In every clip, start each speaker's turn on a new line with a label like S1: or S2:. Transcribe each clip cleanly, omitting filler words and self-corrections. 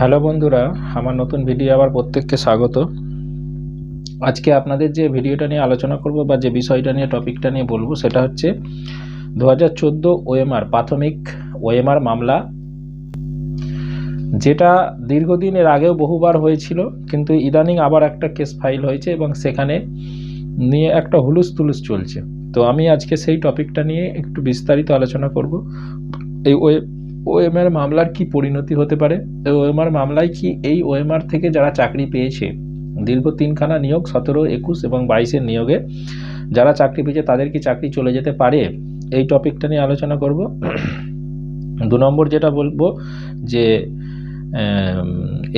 S1: Hello বন্ধুরা, আমার নতুন ভিডিও আবার প্রত্যেককে স্বাগত। আজকে আপনাদের যে ভিডিওটা নিয়ে আলোচনা করব বা যে বিষয়টা নিয়ে টপিকটা নিয়ে বলবো সেটা হচ্ছে 2014 ওএমআর প্রাথমিক ওএমআর মামলা, যেটা দীর্ঘদিন এর আগেও বহুবার হয়েছিল, কিন্তু ইদানিং আবার একটা কেস ফাইল হয়েছে এবং সেখানে নিয়ে একটা হুলুস তুলুস চলছে। তো আমি আজকে সেই টপিকটা নিয়ে একটু বিস্তারিত আলোচনা করব। এই ওএমআর মামলার কি পরিণতি হতে পারে, ওএমআর মামলায় কি এই ওএমআর থেকে যারা চাকরি পেয়েছে, দীর্ঘ 3খানা নিয়োগ 17, 21 এবং 22-এর নিয়োগে যারা চাকরি পেয়েছে তাদের কি চাকরি চলে যেতে পারে, এই টপিকটা নিয়ে আলোচনা করব। 2 নম্বর যেটা বলবো যে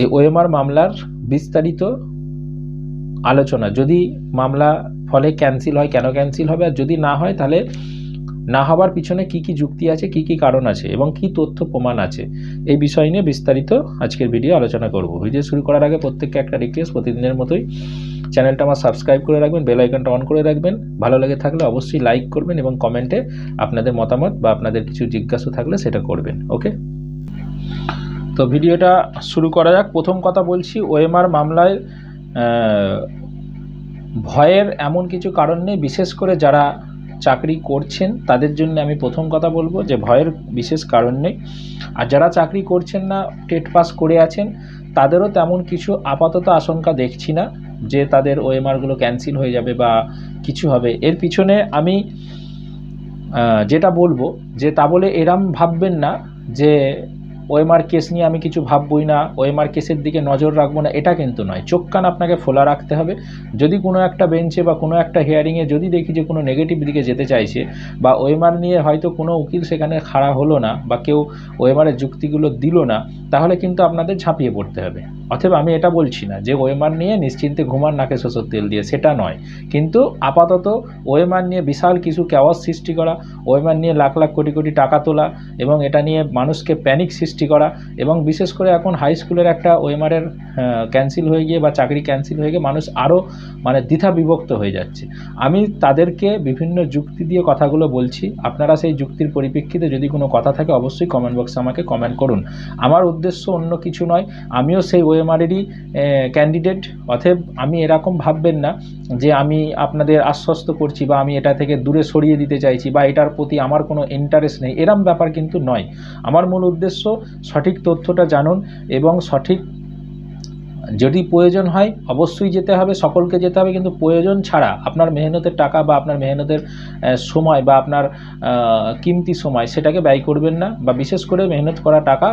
S1: এই ওএমআর মামলার বিস্তারিত আলোচনা, যদি মামলা ফলে ক্যান্সেল হয় কেন ক্যান্সেল হবে, আর যদি না হয় তাহলে না হওয়ার পিছনে কি কি যুক্তি আছে, কি কি কারণ আছে এবং কি তথ্য প্রমাণ আছে, এই বিষয় নিয়ে বিস্তারিত আজকের ভিডিও আলোচনা করব। ভিডিও শুরু করার আগে প্রত্যেককে একটা রিকোয়েস্ট, প্রতিদিনের মতোই চ্যানেলটা আমার সাবস্ক্রাইব করে রাখবেন, বেল আইকনটা অন করে রাখবেন, ভালো লেগে থাকলে অবশ্যই লাইক করবেন এবং কমেন্টে আপনাদের মতামত বা আপনাদের কিছু জিজ্ঞাসা থাকলে সেটা করবেন। ওকে, তো ভিডিওটা শুরু করা যাক। প্রথম কথা বলছি, ওএমআর মামলায় ভয়ের এমন কিছু কারণ নেই। বিশেষ করে যারা চাকরি করছেন তাদের জন্য আমি প্রথম কথা বলবো যে ভয়ের বিশেষ কারণ নেই। আর যারা চাকরি করছেন না, টেট পাস করে আছেন, তাদেরও তেমন কিছু আপাতত আশঙ্কা দেখছি না যে তাদের ওএমআরগুলো ক্যান্সেল হয়ে যাবে বা কিছু হবে। এর পিছনে আমি যেটা বলবো যে তা বলে এরম ভাববেন না যে ওএমআর কেস নিয়ে আমি কিছু ভাববই না, ওএমআর কেসের দিকে নজর রাখবো না, এটা কিন্তু নয়। চোখ কান আপনাকে খোলা রাখতে হবে। যদি কোনো একটা বেঞ্চে বা কোনো একটা হিয়ারিংয়ে যদি দেখি যে কোনো নেগেটিভ দিকে যেতে চাইছে বা ওএমআর নিয়ে হয়তো কোনো উকিল সেখানে খাড়া হলো না বা কেউ ওএমআরের যুক্তিগুলো দিল না, তাহলে কিন্তু আপনাদের ঝাঁপিয়ে পড়তে হবে। অথবা আমি এটা বলছি না যে ওএমআর নিয়ে নিশ্চিন্তে ঘুমান নাকে সরষের তেল দিয়ে, সেটা নয়। কিন্তু আপাতত ওএমআর নিয়ে বিশাল কিছু ক্যাওয়াস সৃষ্টি করা, ওএমআর নিয়ে লাখ লাখ কোটি কোটি টাকা তোলা এবং এটা নিয়ে মানুষকে প্যানিক সৃষ্টি করা, এবং বিশেষ করে এখন হাই স্কুলের একটা ওএমআরের ক্যান্সেল হয়ে গিয়ে বা চাকরি ক্যান্সেল হয়ে গিয়ে মানুষ আরও দ্বিধা বিভক্ত হয়ে যাচ্ছে। আমি তাদেরকে বিভিন্ন যুক্তি দিয়ে কথাগুলো বলছি। আপনারা সেই যুক্তির পরিপ্রেক্ষিতে যদি কোনো কথা থাকে অবশ্যই কমেন্ট বক্সে আমাকে কমেন্ট করুন। আমার উদ্দেশ্য অন্য কিছু নয়, আমিও সেই ওএমআরেরই ক্যান্ডিডেট। অতএব আমি এরকম ভাববেন না যে আমি আপনাদের আশ্বস্ত করছি বা আমি এটা থেকে দূরে সরিয়ে দিতে চাইছি বা এটার প্রতি আমার কোনো ইন্টারেস্ট নেই, এরম ব্যাপার কিন্তু নয়। আমার মূল উদ্দেশ্য সঠিক তথ্যটা জানুন এবং সঠিক, যদি প্রয়োজন হয় অবশ্যই যেতে হবে, সকলকে যেতে হবে, কিন্তু প্রয়োজন ছাড়া আপনার মেহনতের টাকা বা আপনার মেহনতের সময় বা আপনার কিমতি সময় সেটাকে ব্যয় করবেন না, বা বিশেষ করে মেহনত করা টাকা